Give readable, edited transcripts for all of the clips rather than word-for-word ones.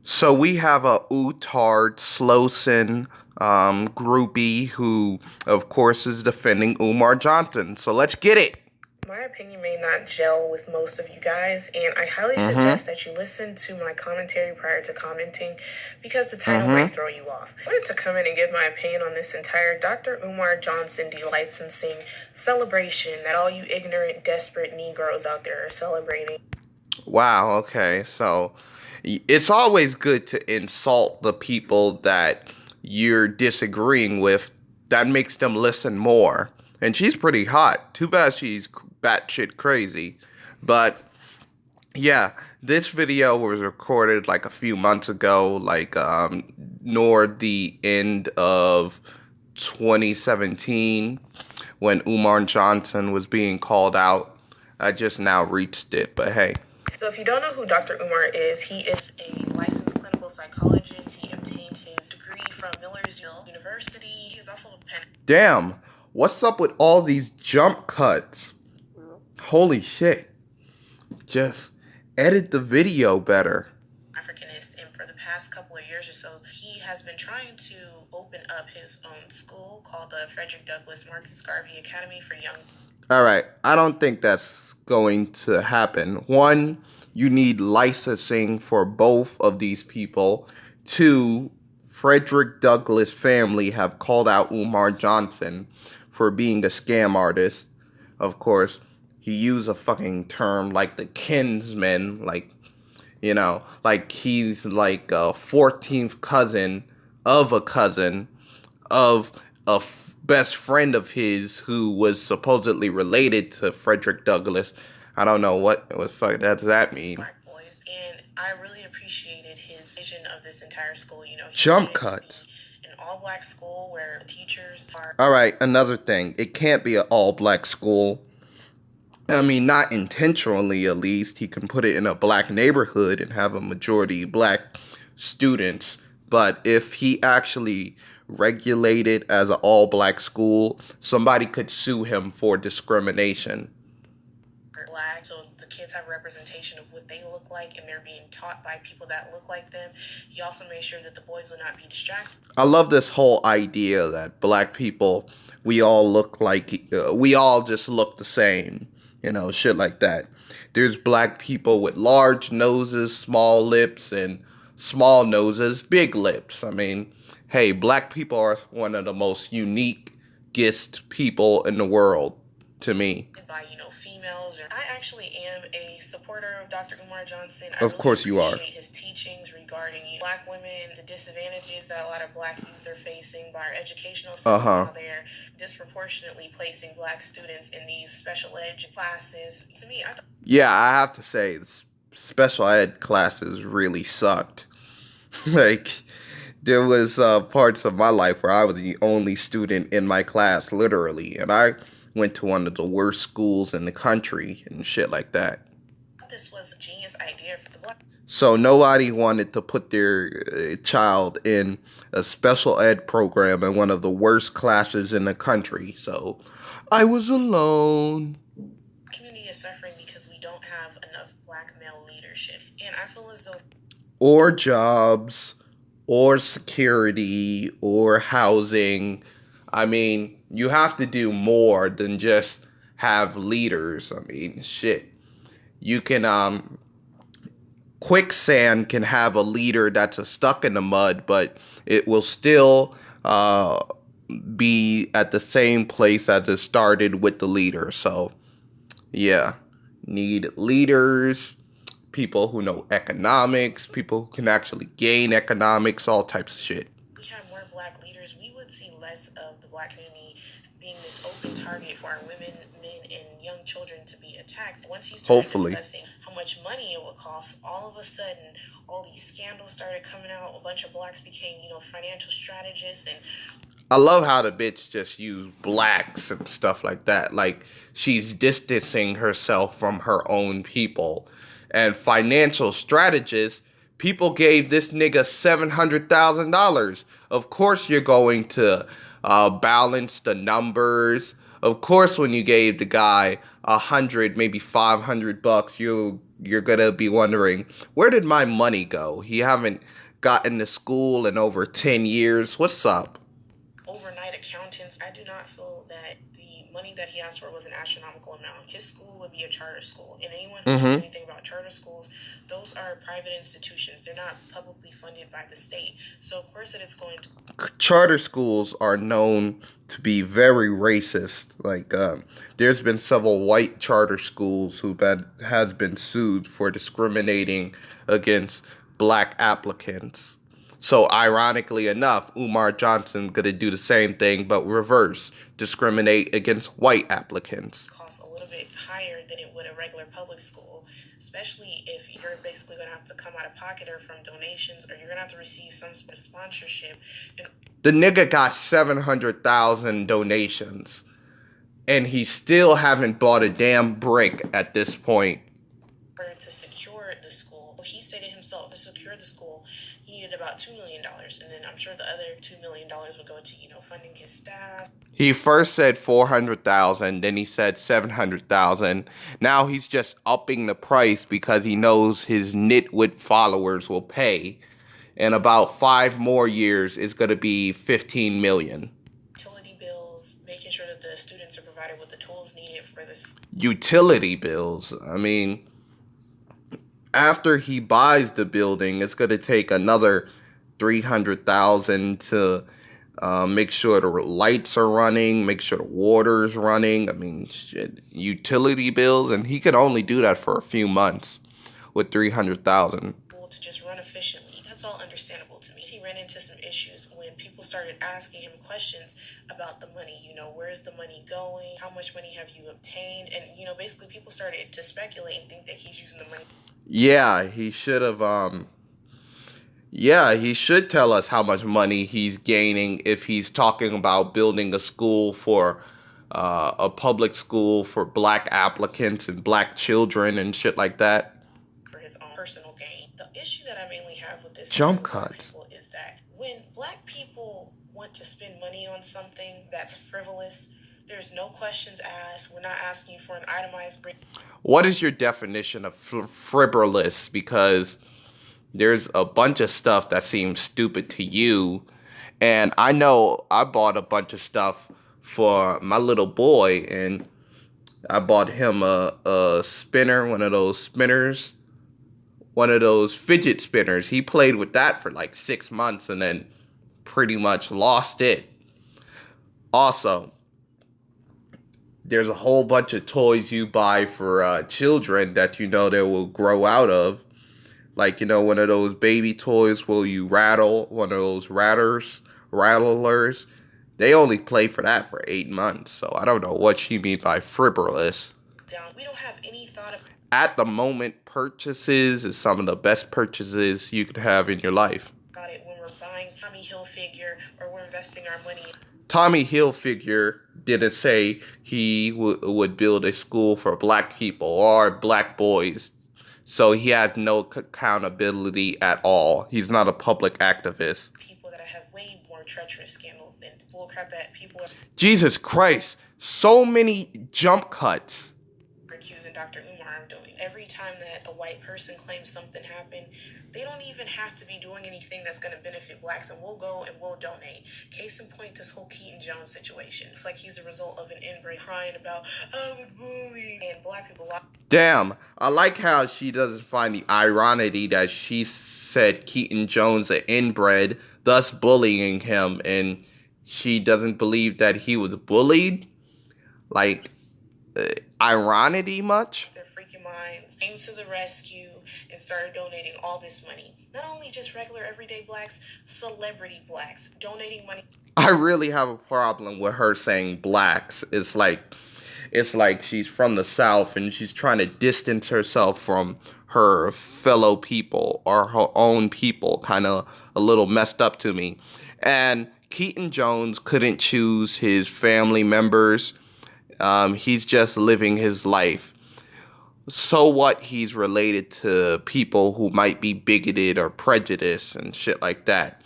So we have a Utard Slowson groupie who, of course, is defending Umar Johnson. So let's get it. My opinion may not gel with most of you guys, and I highly Mm-hmm. suggest that you listen to my commentary prior to commenting because the title Mm-hmm. might throw you off. I wanted to come in and give my opinion on this entire Dr. Umar Johnson delicensing celebration that all you ignorant, desperate Negroes out there are celebrating. Wow. Okay. So it's always good to insult the people that you're disagreeing with. That makes them listen more. And she's pretty hot. Too bad she's batshit crazy. But yeah, this video was recorded like a few months ago, like toward the end of 2017 when Umar Johnson was being called out. I just now reached it, but hey. So if you don't know who Dr. Umar is, he is a licensed clinical psychologist. He obtained his degree from Millersville University. He is also a pen. Damn, what's up with all these jump cuts? Holy shit. Just edit the video better. Africanist, and for the past couple of years or so, he has been trying to open up his own school called the Frederick Douglass Marcus Garvey Academy for Young. Alright, I don't think that's going to happen. One, you need licensing for both of these people. Two, Frederick Douglass family have called out Umar Johnson for being a scam artist. Of course, he used a fucking term like the kinsman, like he's like a 14th cousin of a cousin of a best friend of his who was supposedly related to Frederick Douglass. I don't know what the fuck does that mean. Black boys, and I really appreciated his vision of this entire school. You know, he Jump wanted it to cuts. be an all-black school where the teachers are. All right, another thing. It can't be an all-black school. I mean, not intentionally at least. He can put it in a black neighborhood and have a majority black students. But if he actually regulated as an all-black school, somebody could sue him for discrimination. Black, so the kids have representation of what they look like and they're being taught by people that look like them. He also made sure that the boys would not be distracted. I love this whole idea that black people, we all look like, we all just look the same, shit like that. There's black people with large noses, small lips, and small noses, big lips. I mean, hey, black people are one of the most uniquest people in the world to me. By females. I actually am a supporter of Dr. Umar Johnson. I Of really course you are. appreciate his teachings regarding black women, the disadvantages that a lot of black youth are facing by our educational system, how they're disproportionately placing black students in these special ed classes. To me, yeah, I have to say, special ed classes really sucked. Like, there was parts of my life where I was the only student in my class, literally, and I went to one of the worst schools in the country and shit like that. This was a genius idea for the black. So nobody wanted to put their child in a special ed program in one of the worst classes in the country. So I was alone. Community is suffering because we don't have enough black male leadership, and I feel as though or jobs or security or housing. I mean, you have to do more than just have leaders. I mean, shit. You can quicksand can have a leader that's stuck in the mud, but it will still be at the same place as it started with the leader. So, yeah, need leaders, people who know economics, people who can actually gain economics, all types of shit. If we had more black leaders, we would see less of the black community being this open target for our women, men, and young children to be attacked. Once you started discussing how much money it would cost, all of a sudden, all these scandals started coming out. A bunch of blacks became, financial strategists, and I love how the bitch just used blacks and stuff like that. Like, she's distancing herself from her own people. And financial strategists, people gave this nigga $700,000. Of course you're going to balance the numbers. Of course when you gave the guy $100, maybe $500, you'll you're gonna be wondering, where did my money go? He haven't gotten to school in over 10 years. What's up? Overnight accountants, I do not feel that the money that he asked for was an astronomical amount. His school would be a charter school, and anyone who knows Mm-hmm. anything about charter schools, those are private institutions. They're not publicly funded by the state. So of course that it's going to Charter schools are known to be very racist. Like, there's been several white charter schools who has been sued for discriminating against black applicants. So, ironically enough, Umar Johnson gonna do the same thing, but reverse, discriminate against white applicants. cost a little bit higher than it would a regular public school, especially if you're basically going to have to come out of pocket or from donations, or you're going to have to receive some sort of sponsorship in The nigga got 700,000 donations, and he still haven't bought a damn brick at this point. order to secure the school. He stated himself to secure the school, he needed about $2 million, and then I'm sure the other $2 million would go to funding his staff. He first said 400,000, then he said 700,000. Now he's just upping the price because he knows his nitwit followers will pay. In about 5 more years, it's gonna be 15 million. Utility bills, making sure that the students are provided with the tools needed for this. Utility bills. I mean, after he buys the building, it's gonna take another 300,000 to make sure the lights are running, make sure the water's running. I mean, shit, utility bills, and he can only do that for a few months with 300,000. To just run efficiently. That's all understandable to me. He ran into some issues when people started asking him questions about the money. Where's the money going? How much money have you obtained? And basically people started to speculate and think that he's using the money. Yeah, he should have yeah, he should tell us how much money he's gaining if he's talking about building a school for a public school for black applicants and black children and shit like that. For his own personal gain. The issue that I mainly have with this Jump cuts is that when black people want to spend money on something that's frivolous, there's no questions asked. We're not asking you for an itemized break. What is your definition of frivolous? Because there's a bunch of stuff that seems stupid to you. And I know I bought a bunch of stuff for my little boy, and I bought him a spinner, one of those spinners, one of those fidget spinners. He played with that for like 6 months and then pretty much lost it. Also, there's a whole bunch of toys you buy for children that they will grow out of. Like, one of those baby toys will you rattle, one of those rattlers. They only play for that for 8 months. So I don't know what she means by frivolous. We don't have any thought of At the moment, purchases is some of the best purchases you could have in your life. Got it when we're buying Tommy Hilfiger or we're investing our money. Tommy Hilfiger didn't say he would build a school for black people or black boys. So he has no accountability at all. He's not a public activist. People that have way more treacherous scandals than bullcrap that people Jesus Christ, so many jump cuts. are accusing Dr. Umar of doing. Every time that a white person claims something happened, they don't even have to be doing anything that's going to benefit blacks, and we'll go and we'll donate. Case in point, this whole Keaton Jones situation. It's like he's the result of an inbreak crying about, I was bullied, and black people. Damn, I like how she doesn't find the irony that she said Keaton Jones an inbred, thus bullying him, and she doesn't believe that he was bullied. Like, irony much? Their freaking minds came to the rescue and started donating all this money. Not only just regular everyday blacks, celebrity blacks donating money. I really have a problem with her saying blacks. It's like she's from the South and she's trying to distance herself from her fellow people or her own people. Kind of a little messed up to me. And Keaton Jones couldn't choose his family members. He's just living his life. So what? He's related to people who might be bigoted or prejudiced and shit like that.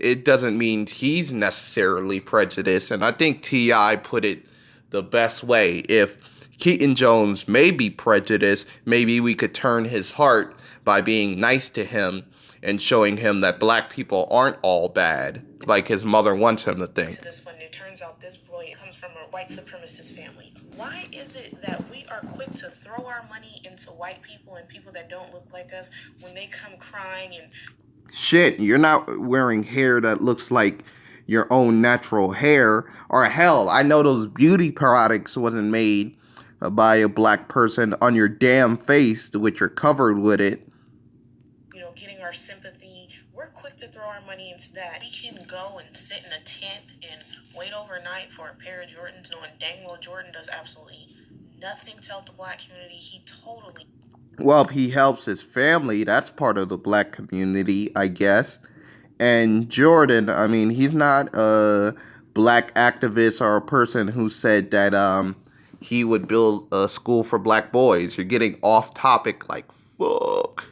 It doesn't mean he's necessarily prejudiced. And I think T.I. put it the best way. If Keaton Jones may be prejudiced. Maybe we could turn his heart by being nice to him and showing him that black people aren't all bad, like his mother wants him to think. To this one, it turns out this boy comes from a white supremacist family. Why is it that we are quick to throw our money into white people and people that don't look like us when they come crying and... Shit, you're not wearing hair that looks like your own natural hair. Or hell, I know those beauty products wasn't made by a black person on your damn face, which you're covered with it. You know, getting our sympathy. We're quick to throw our money into that. We can go and sit in a tent and wait overnight for a pair of Jordans, knowing dang well Jordan does absolutely nothing to help the black community. He totally... Well, he helps his family. That's part of the black community, I guess. And Jordan, I mean, he's not a black activist or a person who said that he would build a school for black boys. You're getting off topic like fuck.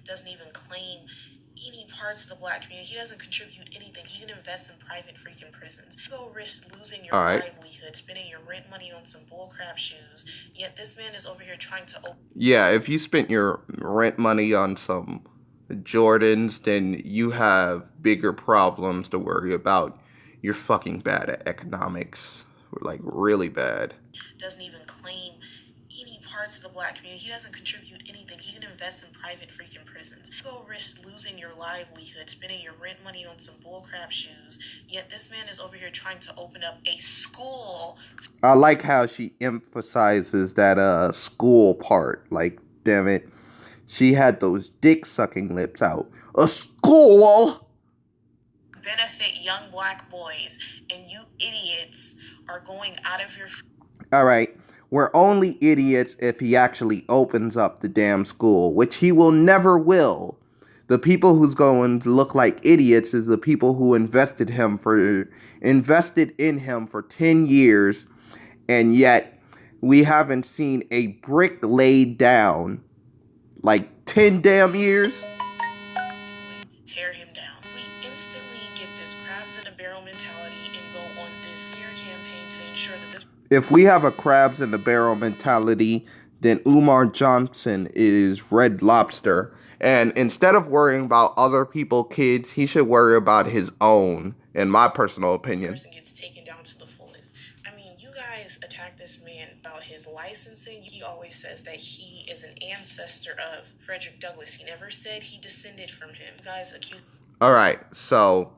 Doesn't even claim any parts of the black community. He doesn't contribute anything. He can invest in private freaking prisons. Go risk losing your livelihood, spending your rent money on some bullcrap shoes. Yet this man is over here trying to open... Yeah, if you spent your rent money on some Jordans, then you have bigger problems to worry about. You're fucking bad at economics. Like, really bad. Doesn't even claim any parts of the black community. He doesn't contribute anything. He can invest in private freaking prisons. Go risk losing your livelihood, spending your rent money on some bullcrap shoes. Yet this man is over here trying to open up a school. I like how she emphasizes that school part. Like, damn it. She had those dick-sucking lips out. A school! Benefit young black boys, and you idiots are going out of your... Alright, we're only idiots if he actually opens up the damn school, which he will never will. The people who's going to look like idiots is the people who invested in him for 10 years, and yet we haven't seen a brick laid down like 10 damn years. Tear him down. We instantly get this crabs in a barrel mentality and go on this sear campaign to ensure that this... If we have a crabs in the barrel mentality, then Umar Johnson is Red Lobster. And instead of worrying about other people's kids, he should worry about his own, in my personal opinion. Person gets taken down to the fullest. I mean, you guys attack this man about his licensing. He always says that he is an ancestor of Frederick Douglass. He never said he descended from him. You guys accuse... Alright, so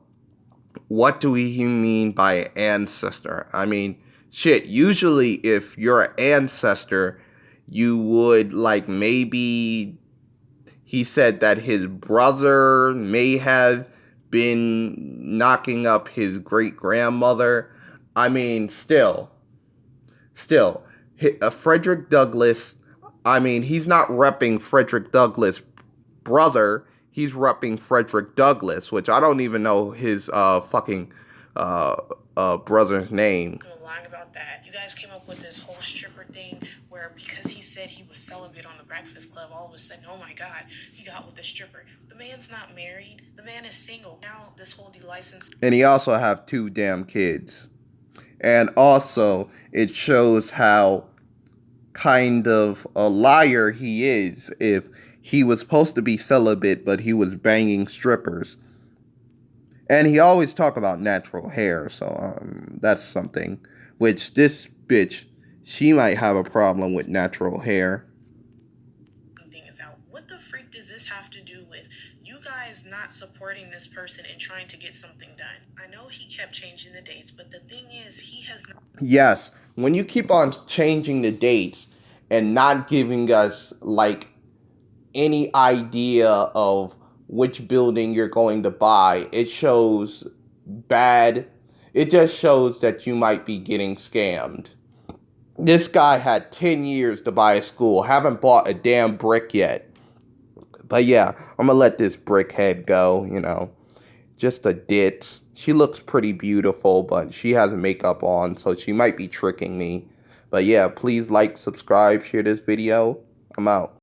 what do we mean by ancestor? I mean, shit, usually if you're an ancestor, you would, like, maybe... He said that his brother may have been knocking up his great-grandmother. I mean, still, Frederick Douglass, I mean, he's not repping Frederick Douglass' brother. He's repping Frederick Douglass, which I don't even know his fucking brother's name. I'm lying about that. You guys came up with this whole stripper thing where because he said he was celibate on the Breakfast Club, all of a sudden, oh my God, he got with the stripper. The man's not married. The man is single. Now this whole delicense... And he also have 2 damn kids. And also, it shows how kind of a liar he is if he was supposed to be celibate, but he was banging strippers. And he always talk about natural hair, so that's something. Which this bitch, she might have a problem with natural hair. Thing is out. What the freak does this have to do with you guys not supporting this person and trying to get something done? I know he kept changing the dates, but the thing is, he has not... Yes, when you keep on changing the dates and not giving us, like, any idea of which building you're going to buy, it shows bad. It just shows that you might be getting scammed. This guy had 10 years to buy a school. Haven't bought a damn brick yet. But yeah, I'm gonna let this brickhead go, you know. Just a ditz. She looks pretty beautiful, but she has makeup on, so she might be tricking me. But yeah, please like, subscribe, share this video. I'm out.